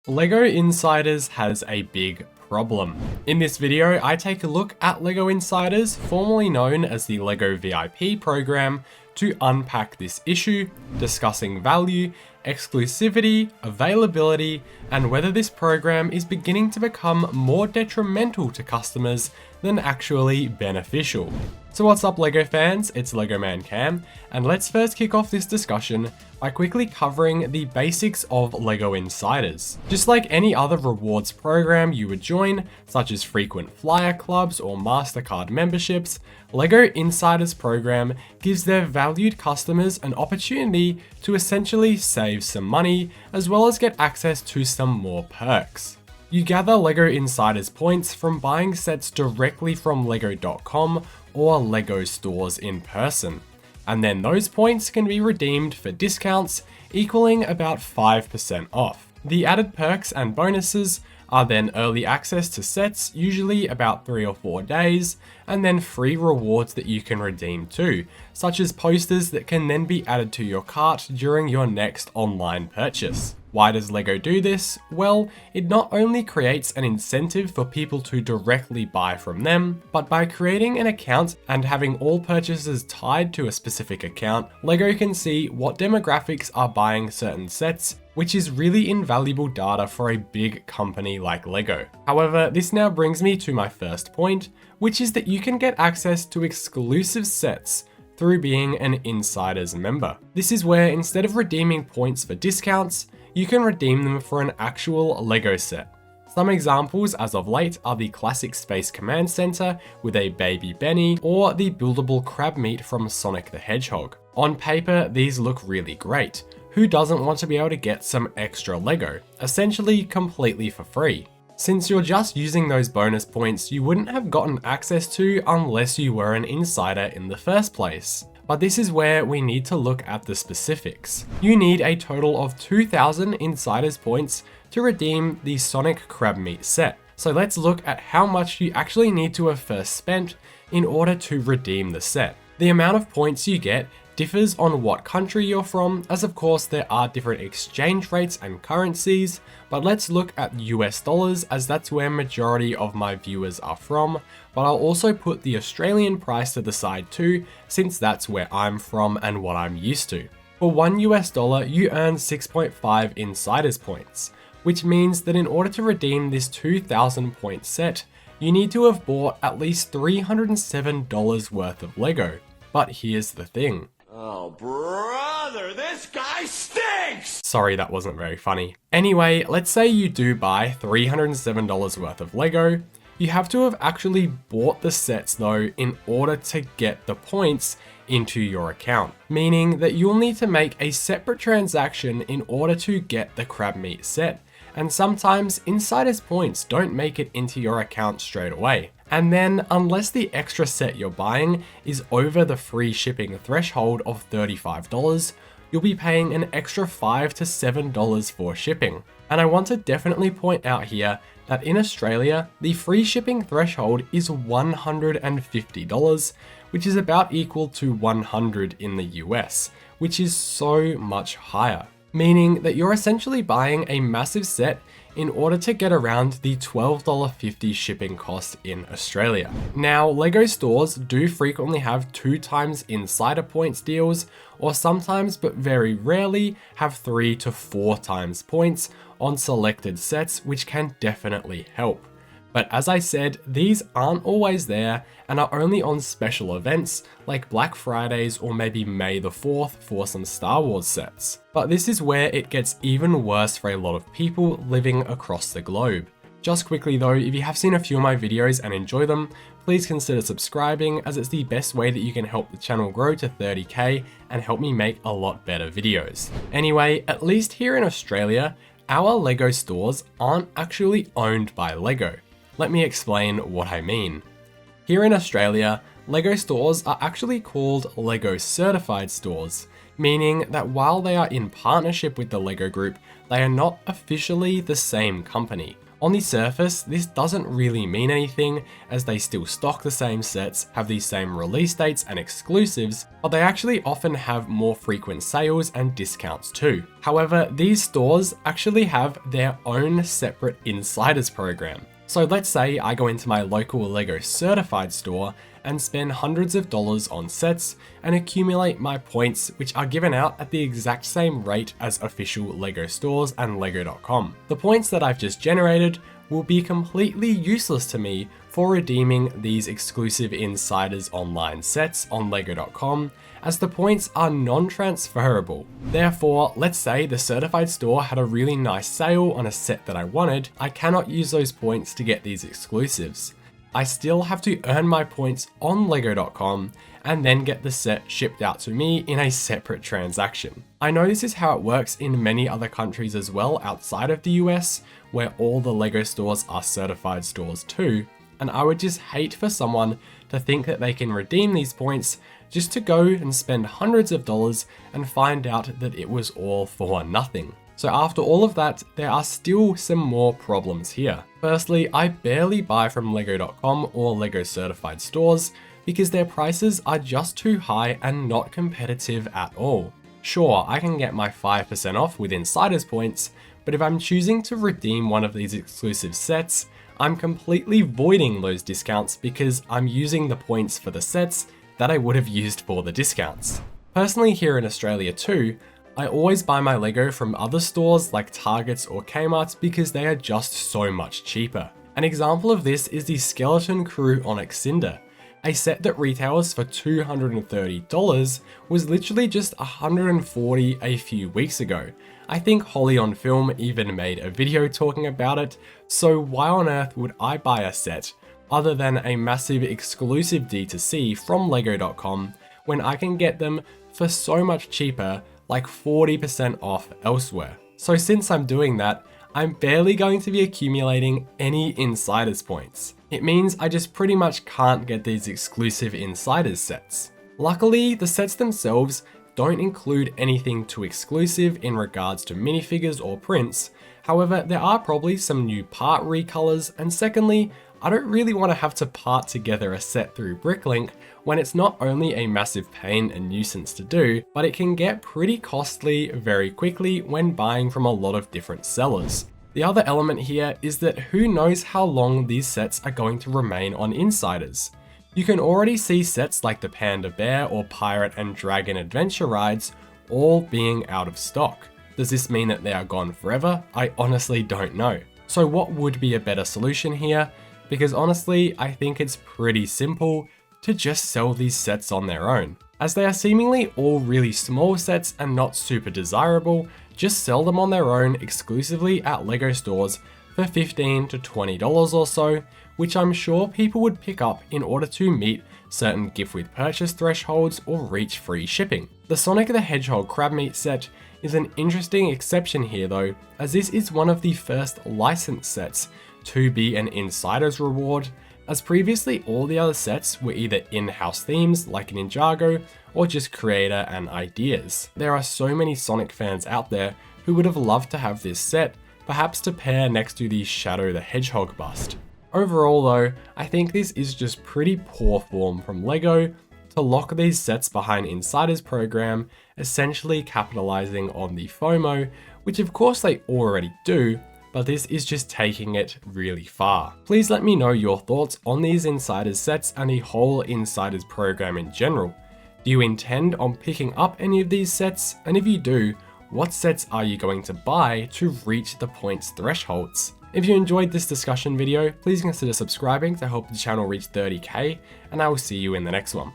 LEGO Insiders has a big problem. In this video, I take a look at LEGO Insiders, formerly known as the LEGO VIP program, to unpack this issue, discussing value, exclusivity, availability, and whether this program is beginning to become more detrimental to customers than actually beneficial. So what's up LEGO fans, it's LEGO Man Cam, and let's first kick off this discussion by quickly covering the basics of LEGO Insiders. Just like any other rewards program you would join, such as frequent flyer clubs or MasterCard memberships, LEGO Insiders program gives their valued customers an opportunity to essentially save some money, as well as get access to some more perks. You gather LEGO Insiders points from buying sets directly from LEGO.com or LEGO stores in person, and then those points can be redeemed for discounts equaling about 5% off. The added perks and bonuses are then early access to sets, usually about 3 or 4 days, and then free rewards that you can redeem too, such as posters that can then be added to your cart during your next online purchase. Why does LEGO do this? Well, it not only creates an incentive for people to directly buy from them, but by creating an account and having all purchases tied to a specific account, LEGO can see what demographics are buying certain sets, which is really invaluable data for a big company like LEGO. However, this now brings me to my first point, which is that you can get access to exclusive sets through being an Insiders member. This is where instead of redeeming points for discounts, you can redeem them for an actual LEGO set. Some examples as of late are the classic Space Command Center with a baby Benny, or the buildable crab meat from Sonic the Hedgehog. On paper, these look really great. Who doesn't want to be able to get some extra LEGO, essentially completely for free? Since you're just using those bonus points you wouldn't have gotten access to unless you were an insider in the first place. But this is where we need to look at the specifics. You need a total of 2,000 Insiders points to redeem the Sonic Crab Meat set. So let's look at how much you actually need to have first spent in order to redeem the set. The amount of points you get differs on what country you're from, as of course there are different exchange rates and currencies, but let's look at US dollars as that's where majority of my viewers are from, but I'll also put the Australian price to the side too, since that's where I'm from and what I'm used to. For $1 US, you earn 6.5 Insiders points, which means that in order to redeem this 2,000 point set, you need to have bought at least $307 worth of LEGO. But here's the thing. Oh, brother, this guy stinks! Sorry, that wasn't very funny. Anyway, let's say you do buy $307 worth of LEGO. You have to have actually bought the sets though in order to get the points into your account, meaning that you'll need to make a separate transaction in order to get the crab meat set. And sometimes Insiders points don't make it into your account straight away. And then, unless the extra set you're buying is over the free shipping threshold of $35, you'll be paying an extra $5 to $7 for shipping. And I want to definitely point out here that in Australia, the free shipping threshold is $150, which is about equal to $100 in the US, which is so much higher. Meaning that you're essentially buying a massive set in order to get around the $12.50 shipping cost in Australia. Now, LEGO stores do frequently have 2 times Insider points deals, or sometimes, but very rarely, have 3 to 4 times points on selected sets, which can definitely help. But as I said, these aren't always there and are only on special events like Black Fridays or maybe May the 4th for some Star Wars sets. But this is where it gets even worse for a lot of people living across the globe. Just quickly though, if you have seen a few of my videos and enjoy them, please consider subscribing as it's the best way that you can help the channel grow to 30k and help me make a lot better videos. Anyway, at least here in Australia, our LEGO stores aren't actually owned by LEGO. Let me explain what I mean. Here in Australia, LEGO stores are actually called LEGO certified stores, meaning that while they are in partnership with the LEGO Group, they are not officially the same company. On the surface, this doesn't really mean anything, as they still stock the same sets, have the same release dates and exclusives, but they actually often have more frequent sales and discounts too. However, these stores actually have their own separate insiders program. So let's say I go into my local LEGO certified store and spend hundreds of dollars on sets and accumulate my points, which are given out at the exact same rate as official LEGO stores and LEGO.com. The points that I've just generated will be completely useless to me for redeeming these exclusive insiders online sets on LEGO.com, as the points are non-transferable. Therefore, let's say the certified store had a really nice sale on a set that I wanted, I cannot use those points to get these exclusives. I still have to earn my points on LEGO.com and then get the set shipped out to me in a separate transaction. I know this is how it works in many other countries as well outside of the US, where all the LEGO stores are certified stores too, and I would just hate for someone to think that they can redeem these points just to go and spend hundreds of dollars and find out that it was all for nothing. So after all of that, there are still some more problems here. Firstly, I barely buy from LEGO.com or LEGO certified stores because their prices are just too high and not competitive at all. Sure, I can get my 5% off with insiders points, but if I'm choosing to redeem one of these exclusive sets, I'm completely voiding those discounts because I'm using the points for the sets that I would have used for the discounts. Personally, here in Australia too, I always buy my LEGO from other stores like Targets or Kmart's because they are just so much cheaper. An example of this is the Skeleton Crew Onyx Cinder. A set that retails for $230 was literally just $140 a few weeks ago. I think Holly on Film even made a video talking about it, so why on earth would I buy a set other than a massive exclusive D2C from LEGO.com when I can get them for so much cheaper, like 40% off elsewhere? So since I'm doing that, I'm barely going to be accumulating any insiders points. It means I just pretty much can't get these exclusive insiders sets. Luckily, the sets themselves don't include anything too exclusive in regards to minifigures or prints. However, there are probably some new part recolors, and secondly, I don't really want to have to part together a set through Bricklink when it's not only a massive pain and nuisance to do, but it can get pretty costly very quickly when buying from a lot of different sellers. The other element here is that who knows how long these sets are going to remain on insiders. You can already see sets like the Panda Bear or Pirate and Dragon Adventure rides all being out of stock. Does this mean that they are gone forever? I honestly don't know. So what would be a better solution here? Because honestly, I think it's pretty simple to just sell these sets on their own. As they are seemingly all really small sets and not super desirable, just sell them on their own exclusively at LEGO stores for $15 to $20 or so, which I'm sure people would pick up in order to meet certain gift with purchase thresholds or reach free shipping. The Sonic the Hedgehog crab meat set is an interesting exception here though, as this is one of the first licensed sets to be an insider's reward, as previously all the other sets were either in-house themes like Ninjago or just creator and ideas. There are so many Sonic fans out there who would have loved to have this set, perhaps to pair next to the Shadow the Hedgehog bust. Overall though, I think this is just pretty poor form from LEGO to lock these sets behind Insiders program, essentially capitalizing on the FOMO, which of course they already do, but this is just taking it really far. Please let me know your thoughts on these Insiders sets and the whole Insiders program in general. Do you intend on picking up any of these sets? And if you do, what sets are you going to buy to reach the points thresholds? If you enjoyed this discussion video, please consider subscribing to help the channel reach 30k, and I will see you in the next one.